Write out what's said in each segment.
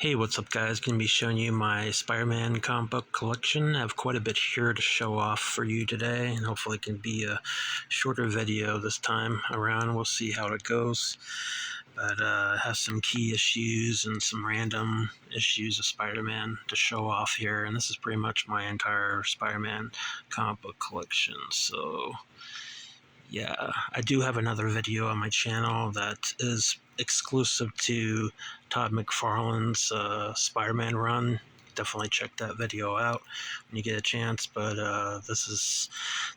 Hey, what's up guys? Going to be showing you my Spider-Man comic book collection. I have quite a bit here to show off for you today, and hopefully it can be a shorter video this time around. We'll see how it goes. But I have some key issues and some random issues of Spider-Man to show off here, and this is pretty much my entire Spider-Man comic book collection. So yeah, I do have another video on my channel that is exclusive to Todd McFarlane's Spider-Man run. Definitely check that video out when you get a chance. But this is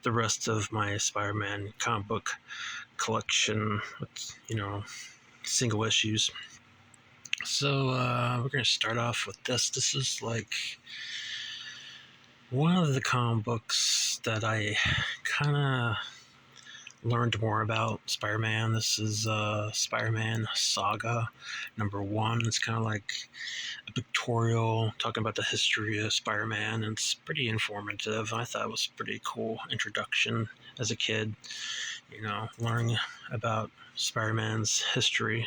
the rest of my Spider-Man comic book collection with, single issues. So we're going to start off with this. This is like one of the comic books that I kind of learned more about Spider-Man. This is Spider-Man Saga #1. It's kind of like a pictorial talking about the history of Spider-Man, and it's pretty informative. I thought it was a pretty cool introduction as a kid, learning about Spider-Man's history.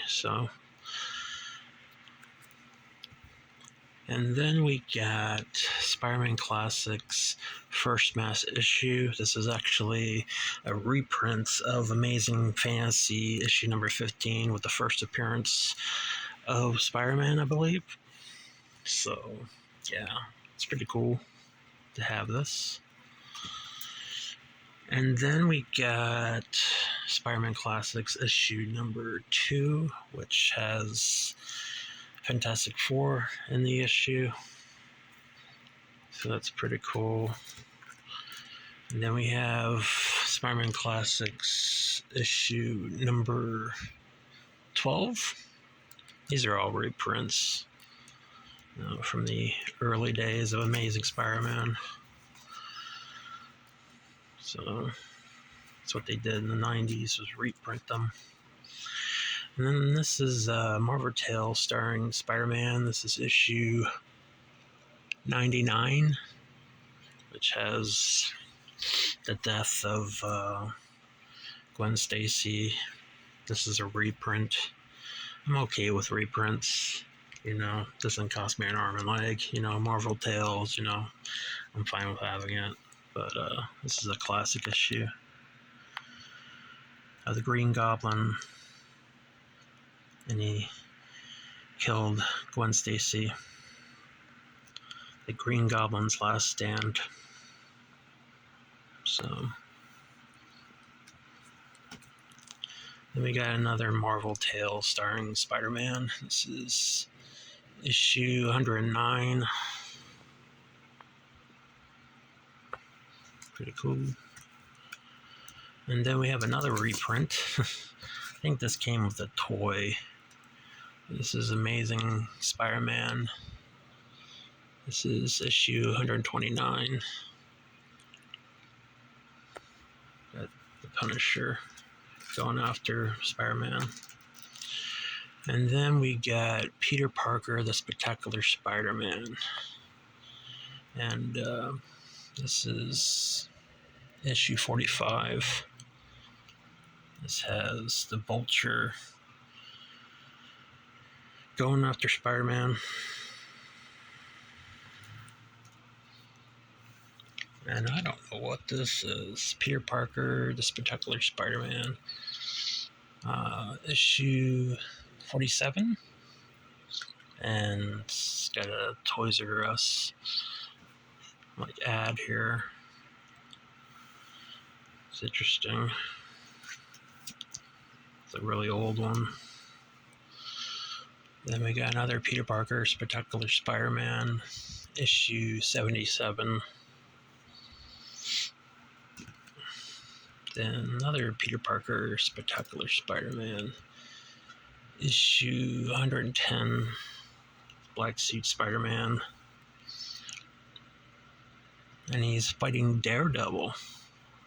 And then we got Spider-Man Classics first mass issue. This is actually a reprint of Amazing Fantasy issue number 15 with the first appearance of Spider-Man, I believe. So, yeah, it's pretty cool to have this. And then we got Spider-Man Classics issue number 2, which has Fantastic Four in the issue. So that's pretty cool. And then we have Spider-Man Classics issue number 12. These are all reprints from the early days of Amazing Spider-Man. So that's what they did in the 90s, was reprint them. And then this is Marvel Tales starring Spider-Man. This is issue 99, which has the death of Gwen Stacy. This is a reprint. I'm okay with reprints. Doesn't cost me an arm and leg. Marvel Tales, I'm fine with having it. But this is a classic issue of the Green Goblin, and he killed Gwen Stacy. The Green Goblin's last stand. So then we got another Marvel Tale starring Spider-Man. This is issue 109. Pretty cool. And then we have another reprint. I think this came with a toy. This is Amazing Spider-Man. This is issue 129. Got the Punisher going after Spider-Man. And then we got Peter Parker, the Spectacular Spider-Man. And this is issue 45. This has the Vulture going after Spider-Man. And I don't know what this is. Peter Parker, the Spectacular Spider-Man. Issue 47. And it's got a Toys R Us ad here. It's interesting. It's a really old one. Then we got another Peter Parker Spectacular Spider-Man, issue 77. Then another Peter Parker Spectacular Spider-Man, issue 110, Black Suit Spider-Man. And he's fighting Daredevil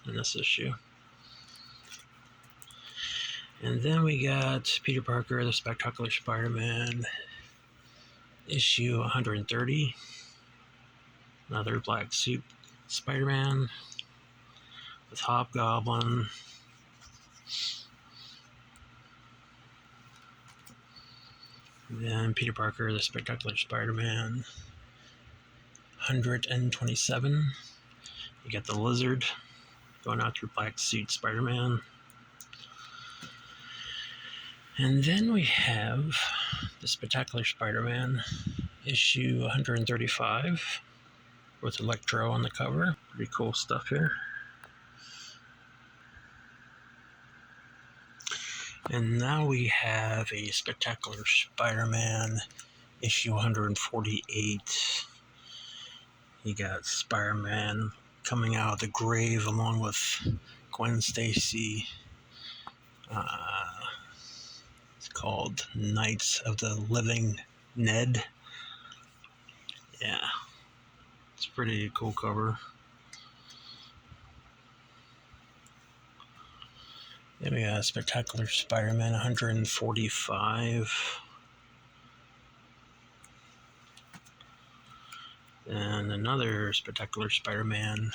in this issue. And then we got Peter Parker, the Spectacular Spider-Man, issue 130. Another Black Suit Spider-Man with Hobgoblin. Then Peter Parker, the Spectacular Spider-Man, 127. You got the Lizard going out through Black Suit Spider-Man. And then we have the Spectacular Spider-Man, issue 135, with Electro on the cover. Pretty cool stuff here. And now we have a Spectacular Spider-Man, issue 148. You got Spider-Man coming out of the grave along with Gwen Stacy. It's called Knights of the Living Ned. Yeah, it's a pretty cool cover. Then we got Spectacular Spider-Man 145. And another Spectacular Spider-Man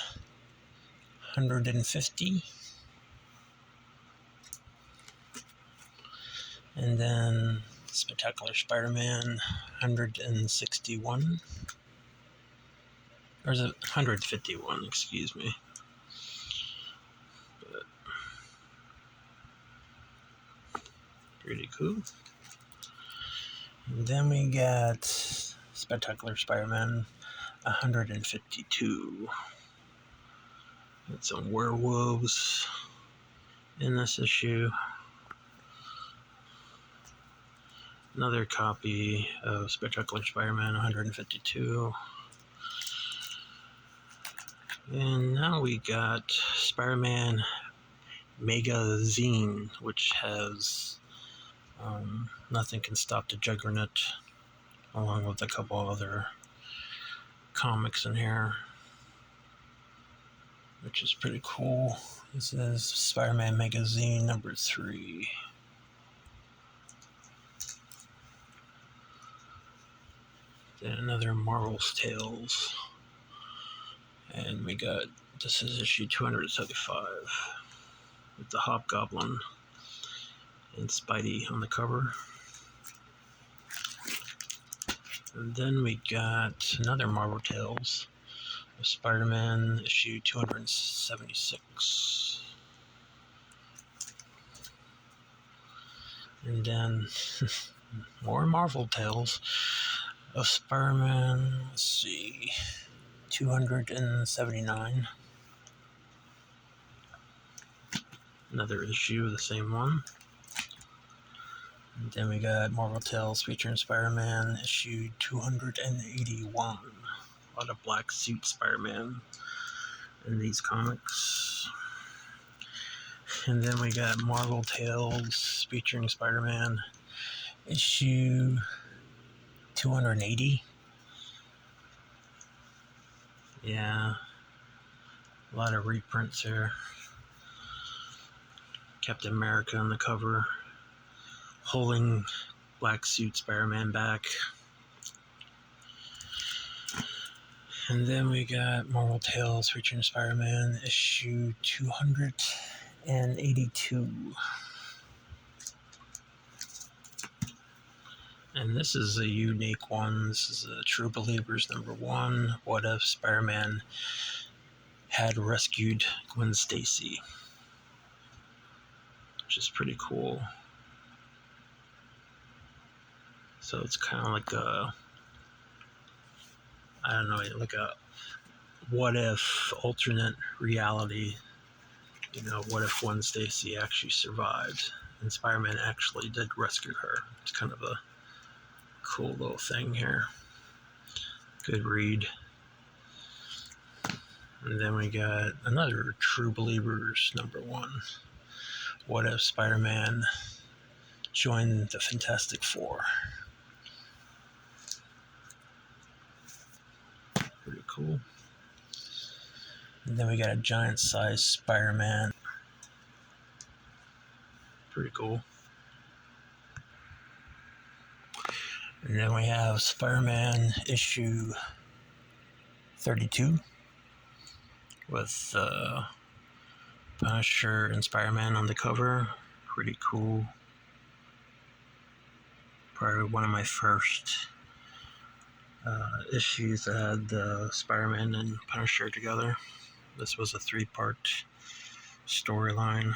150. And then Spectacular Spider-Man 161. Or is it 151, excuse me. But pretty cool. And then we got Spectacular Spider-Man 152. Got some werewolves in this issue. Another copy of Spectacular Spider-Man 152. And now we got Spider-Man Magazine, which has Nothing Can Stop the Juggernaut, along with a couple other comics in here, which is pretty cool. This is Spider-Man Magazine number 3. Then another Marvel's Tales. And we got, this is issue 275, with the Hobgoblin and Spidey on the cover. And then we got another Marvel Tales, Spider-Man issue 276. And then more Marvel Tales of Spider-Man, let's see, 279. Another issue of the same one. And then we got Marvel Tales featuring Spider-Man issue 281. A lot of black suit Spider-Man in these comics. And then we got Marvel Tales featuring Spider-Man issue 280. Yeah, a lot of reprints here. Captain America on the cover, holding black suit Spider-Man back. And then we got Marvel Tales featuring Spider-Man issue 282. And this is a unique one. This is a True Believers number 1. What if Spider-Man had rescued Gwen Stacy? Which is pretty cool. So it's kind of like a, I don't know, like a what if alternate reality. You know, what if Gwen Stacy actually survived and Spider-Man actually did rescue her? It's kind of a cool little thing here. Good read. And then we got another True Believers number 1. What if Spider-Man joined the Fantastic Four? Pretty cool. And then we got a giant-sized Spider-Man. Pretty cool. And then we have Spider-Man issue 32 with Punisher and Spider-Man on the cover. Pretty cool. Probably one of my first issues that had Spider-Man and Punisher together. This was a 3-part storyline.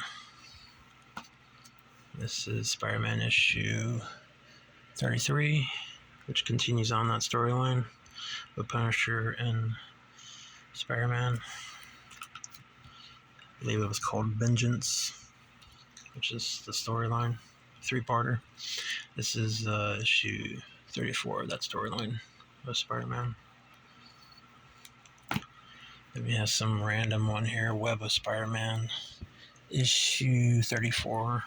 This is Spider-Man issue 33, which continues on that storyline with Punisher and Spider-Man. I believe it was called Vengeance, which is the storyline, 3-parter. This is issue 34 of that storyline of Spider-Man. Then we have some random one here, Web of Spider-Man, issue 34.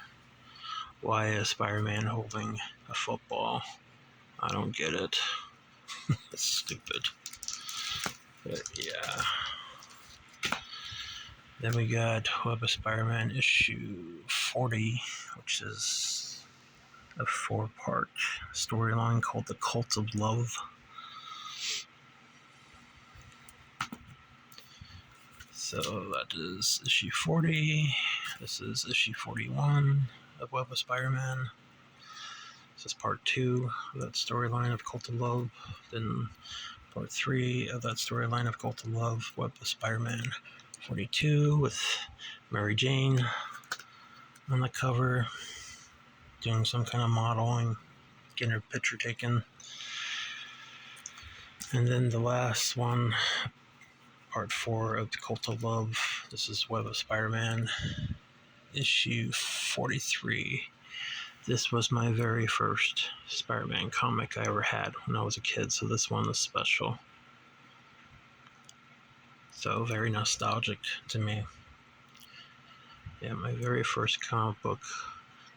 Why is Spider-Man holding a football? I don't get it. It's stupid. But yeah. Then we got Web of Spider-Man issue 40, which is a 4-part storyline called The Cult of Love. So that is issue 40. This is issue 41 of Web of Spider-Man. This is part 2 of that storyline of Cult of Love. Then part 3 of that storyline of Cult of Love, Web of Spider-Man 42, with Mary Jane on the cover, doing some kind of modeling, getting her picture taken. And then the last one, part 4 of the Cult of Love. This is Web of Spider-Man, issue 43. This was my very first Spider-Man comic I ever had when I was a kid, so this one is special. So very nostalgic to me. Yeah, my very first comic book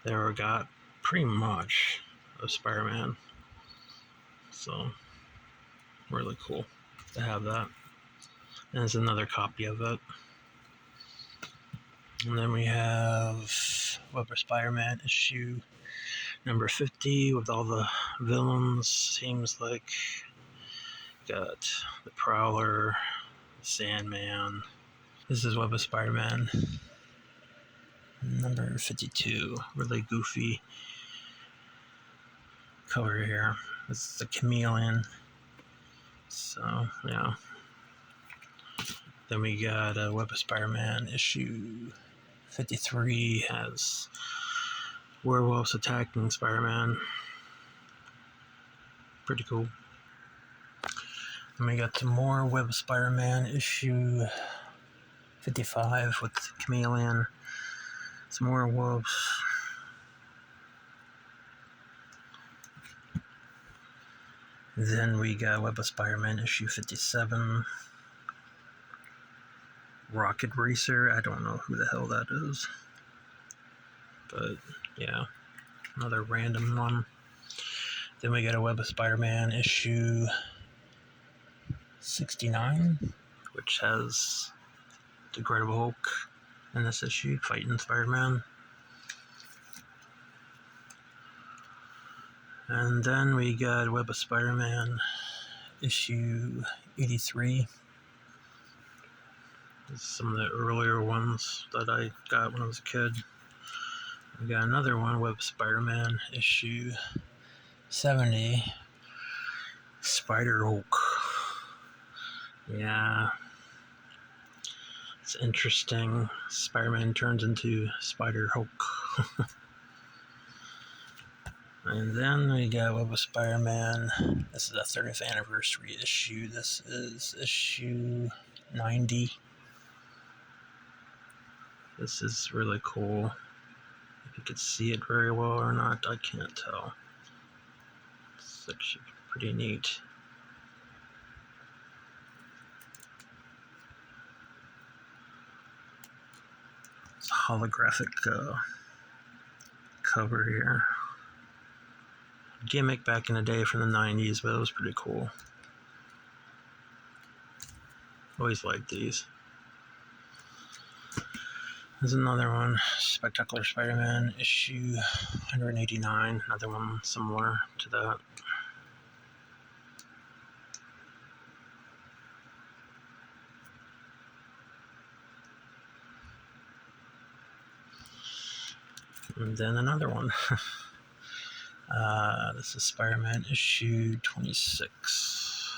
that I ever got, pretty much, of Spider-Man. So, really cool to have that. And there's another copy of it. And then we have Web of Spider-Man issue number 50 with all the villains. Seems like got the Prowler, the Sandman. This is Web of Spider-Man number 52. Really goofy cover here. This is the Chameleon. So, yeah. Then we got Web of Spider-Man issue 53 has werewolves attacking Spider-Man. Pretty cool. And we got some more Web of Spider-Man issue 55 with Chameleon. Some werewolves. Then we got Web of Spider-Man issue 57. Rocket Racer. I don't know who the hell that is. But, yeah. Another random one. Then we got a Web of Spider-Man issue 69, which has the Incredible Hulk in this issue, fighting Spider-Man. And then we got Web of Spider-Man issue 83. This is some of the earlier ones that I got when I was a kid. We got another one, Web of Spider-Man issue 70, Spider-Hulk. Yeah. It's interesting. Spider-Man turns into Spider-Hulk. And then we got Web of Spider-Man. This is a 30th anniversary issue. This is issue 90. This is really cool. If you could see it very well or not, I can't tell. It's actually pretty neat. It's a holographic cover here. Gimmick back in the day from the 90s, but it was pretty cool. Always liked these. There's another one, Spectacular Spider-Man issue 189, another one similar to that. And then another one. This is Spider-Man issue 26.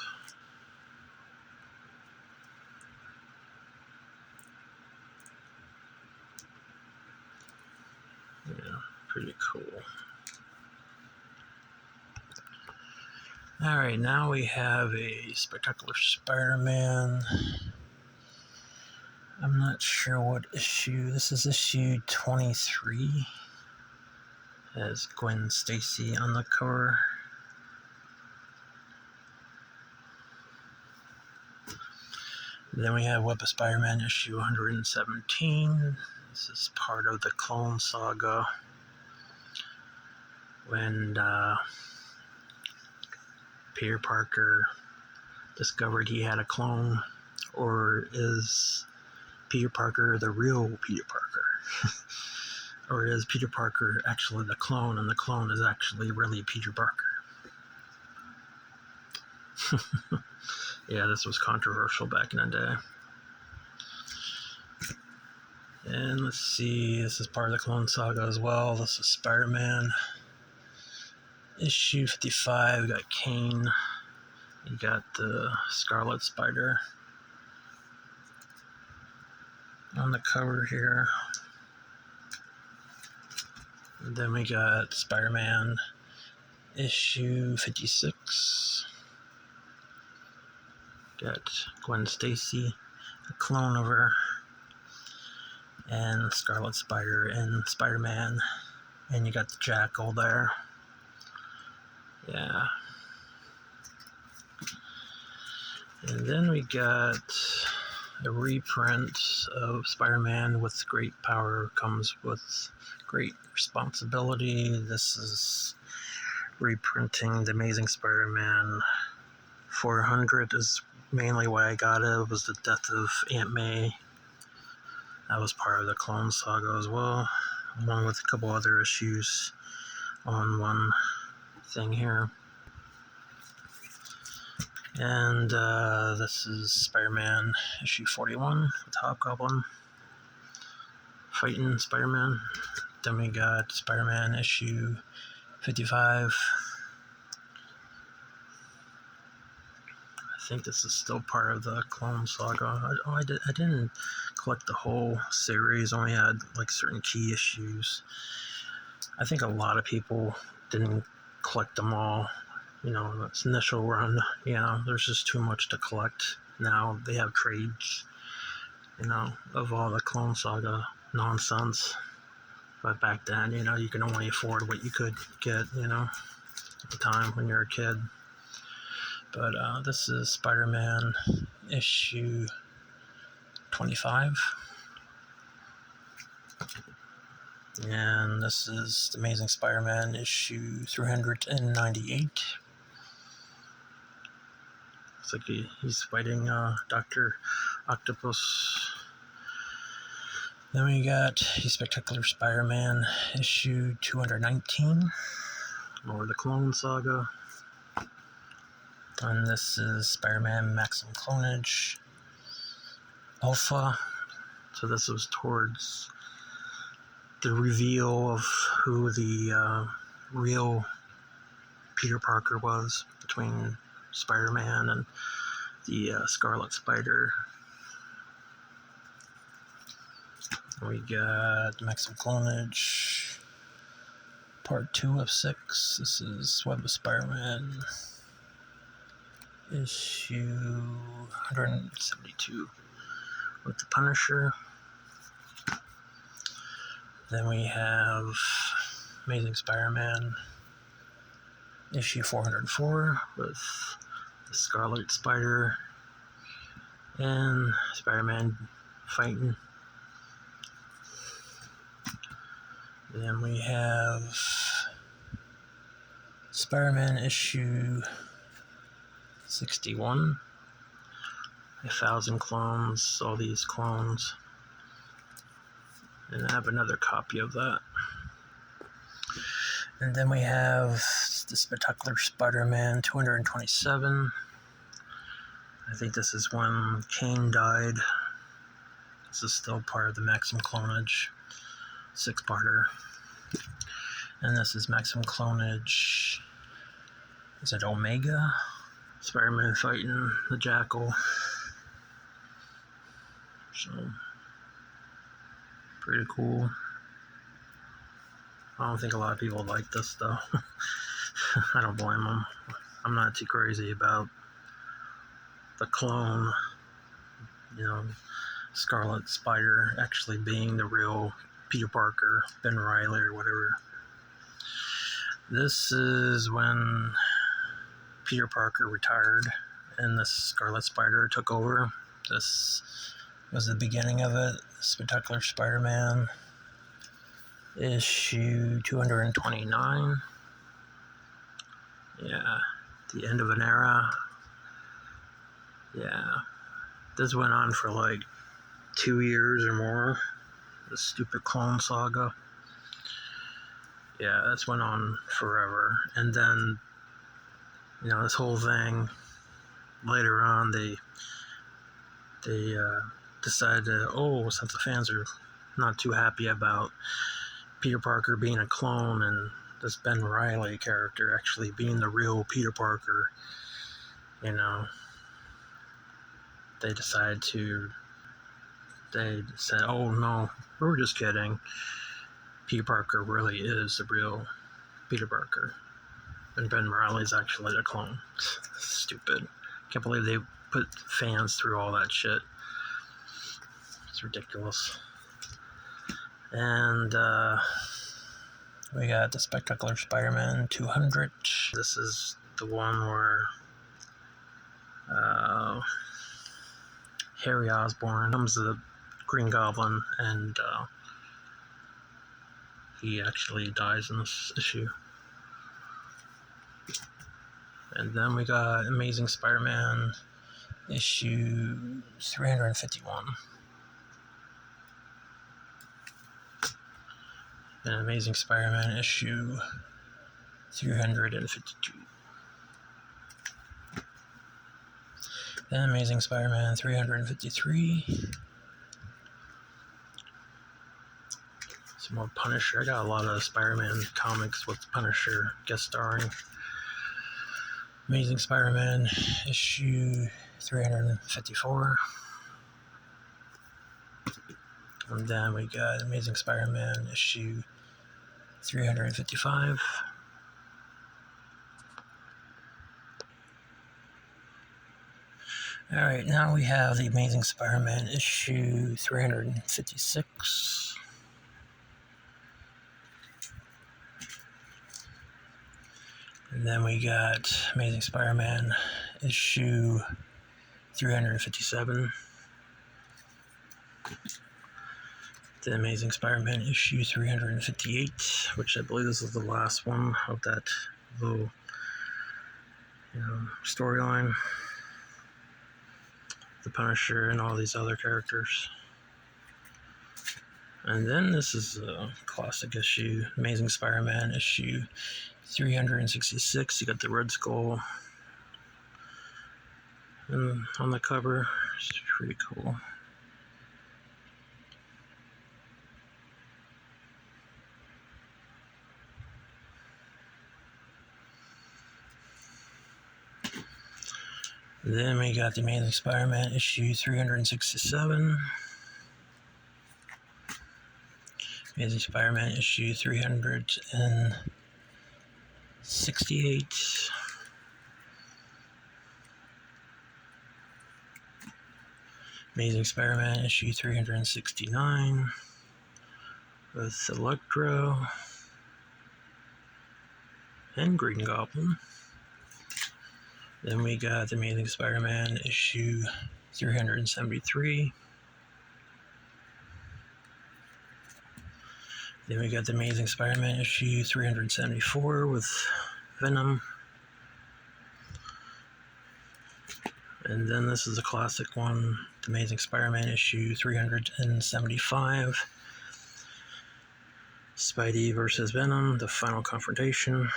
Yeah, pretty cool. Alright, now we have a Spectacular Spider-Man. I'm not sure what issue. This is issue 23. Has Gwen Stacy on the cover. Then we have Web of Spider-Man issue 117. This is part of the Clone Saga. When Peter Parker discovered he had a clone, or is Peter Parker the real Peter Parker? Or is Peter Parker actually the clone, and the clone is actually really Peter Parker? Yeah, this was controversial back in the day. And let's see, this is part of the Clone Saga as well. This is Spider-Man issue 55. We got Kane. You got the Scarlet Spider on the cover here. And then we got Spider-Man issue 56. Got Gwen Stacy, a clone of her, and Scarlet Spider and Spider-Man. And you got the Jackal there. Yeah. And then we got a reprint of Spider-Man. With great power comes with great responsibility. This is reprinting The Amazing Spider-Man 400 is mainly why I got it. It was the death of Aunt May. That was part of the Clone Saga as well, along with a couple other issues on one thing here. And this is Spider-Man issue 41 with Hobgoblin fighting Spider-Man. Then we got Spider-Man issue 55. I think this is still part of the Clone Saga. I didn't collect the whole series, only had like certain key issues. I think a lot of people didn't collect them all. You know, its initial run, you know, there's just too much to collect. Now they have trades, you know, of all the Clone Saga nonsense. But back then, you know, you can only afford what you could get, you know, at the time when you're a kid. But this is Spider-Man issue 25. And this is Amazing Spider-Man issue 398. Looks like he's fighting Dr. Octopus. Then we got Spectacular Spider-Man issue 219, or the Clone Saga. And this is Spider-Man Maximum Clonage Alpha. So this was towards the reveal of who the real Peter Parker was between Spider-Man and the Scarlet Spider. We got Maximum Clonage Part 2 of 6. This is Web of Spider-Man issue 172 with the Punisher. Then we have Amazing Spider-Man issue 404 with the Scarlet Spider and Spider-Man fighting. Then we have Spider-Man issue 61. 1,000 clones, all these clones. And I have another copy of that. And then we have the Spectacular Spider-Man 227. I think this is when Kane died. This is still part of the Maximum Clonage 6-parter. And this is Maximum Clonage. Is it Omega? Spider-Man fighting the Jackal. So, pretty cool. I don't think a lot of people like this though. I don't blame them. I'm not too crazy about the clone, Scarlet Spider actually being the real Peter Parker, Ben Reilly or whatever. This is when Peter Parker retired and the Scarlet Spider took over. This was the beginning of it. Spectacular Spider-Man, issue 229. Yeah, the end of an era. Yeah, this went on for like 2 years or more. The stupid clone saga. Yeah, this went on forever. And then, this whole thing, later on, they decided to, since the fans are not too happy about Peter Parker being a clone and this Ben Reilly character actually being the real Peter Parker, they decided they said, oh no, we were just kidding. Peter Parker really is the real Peter Parker. And Ben Reilly's actually a clone. Stupid. Can't believe they put fans through all that shit. It's ridiculous. And we got the Spectacular Spider-Man 200. This is the one where Harry Osborn becomes the Green Goblin, and he actually dies in this issue. And then we got Amazing Spider-Man issue 351. And Amazing Spider-Man issue 352. Then Amazing Spider-Man 353. Some more Punisher. I got a lot of Spider-Man comics with Punisher guest starring. Amazing Spider-Man issue 354. And then we got Amazing Spider-Man issue 355. Alright, now we have the Amazing Spider-Man issue 356. And then we got Amazing Spider-Man issue 357. The Amazing Spider-Man issue 358, which I believe this is the last one of that little storyline. The Punisher and all these other characters. And then this is a classic issue, Amazing Spider-Man issue 366. You got the Red Skull and on the cover. It's pretty cool. Then we got the Amazing Spider-Man issue 367. Amazing Spider-Man issue 368. Amazing Spider-Man issue 369 with Electro and Green Goblin. Then we got the Amazing Spider-Man issue 373. Then we got the Amazing Spider-Man issue 374 with Venom. And then this is a classic one, the Amazing Spider-Man issue 375. Spidey versus Venom, the final confrontation.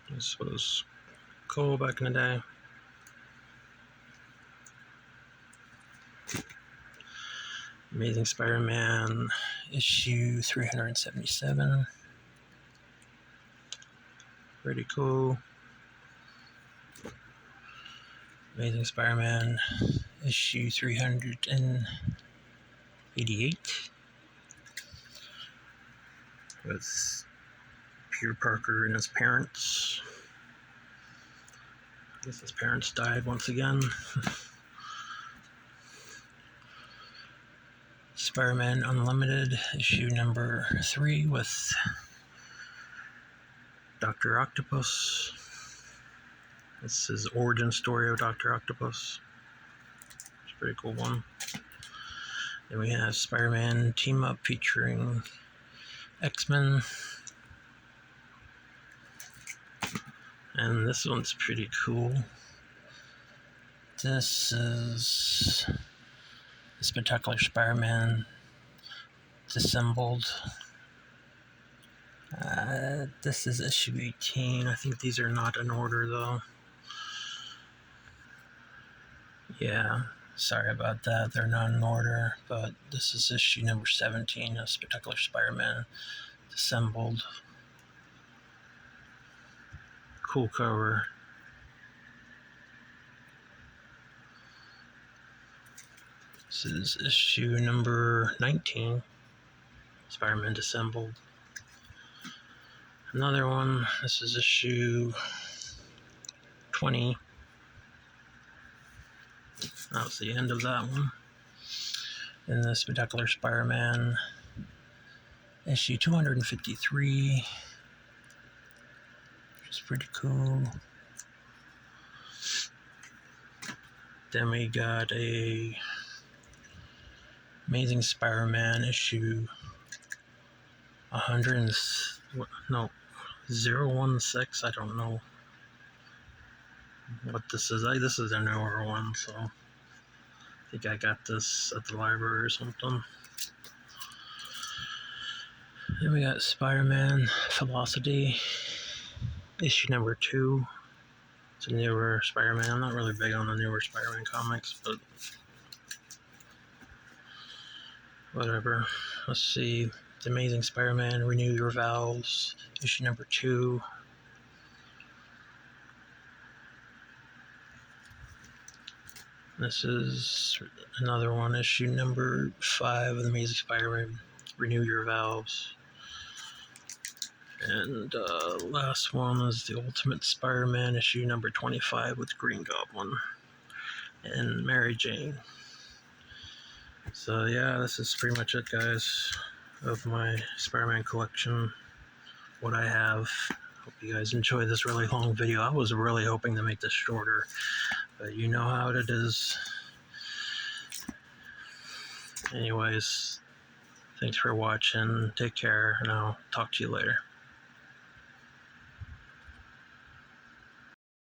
This was cool back in the day. Amazing Spider-Man issue 377. Pretty cool. Amazing Spider-Man issue 388 with Peter Parker and his parents. I guess his parents died once again. Spider-Man Unlimited issue number 3 with Dr. Octopus. This is origin story of Dr. Octopus. It's a pretty cool one. Then we have Spider-Man Team Up featuring X-Men. And this one's pretty cool. This is the Spectacular Spider-Man Disassembled. This is issue 18. I think these are not in order though. Yeah, sorry about that. They're not in order, but this is issue number 17 of Spectacular Spider-Man Disassembled. Cool cover. This is issue number 19, Spider-Man Disassembled. Another one, this is issue 20. That was the end of that one. And the Spectacular Spider-Man issue 253, which is pretty cool. Then we got a Amazing Spider-Man issue 016. I don't know what this is. This is a newer one, so I think I got this at the library or something. Then we got Spider-Man Velocity issue number 2. It's a newer Spider-Man. I'm not really big on the newer Spider-Man comics, but whatever. Let's see. The Amazing Spider-Man Renew Your Vows issue number 2. This is another one, issue number 5 of The Amazing Spider-Man Renew Your Vows. And last one is the Ultimate Spider-Man issue number 25 with Green Goblin and Mary Jane. So yeah, this is pretty much it, guys, of my Spider-Man collection, what I have. Hope you guys enjoy this really long video. I was really hoping to make this shorter, but you know how it is. Anyways, thanks for watching. Take care, and I'll talk to you later.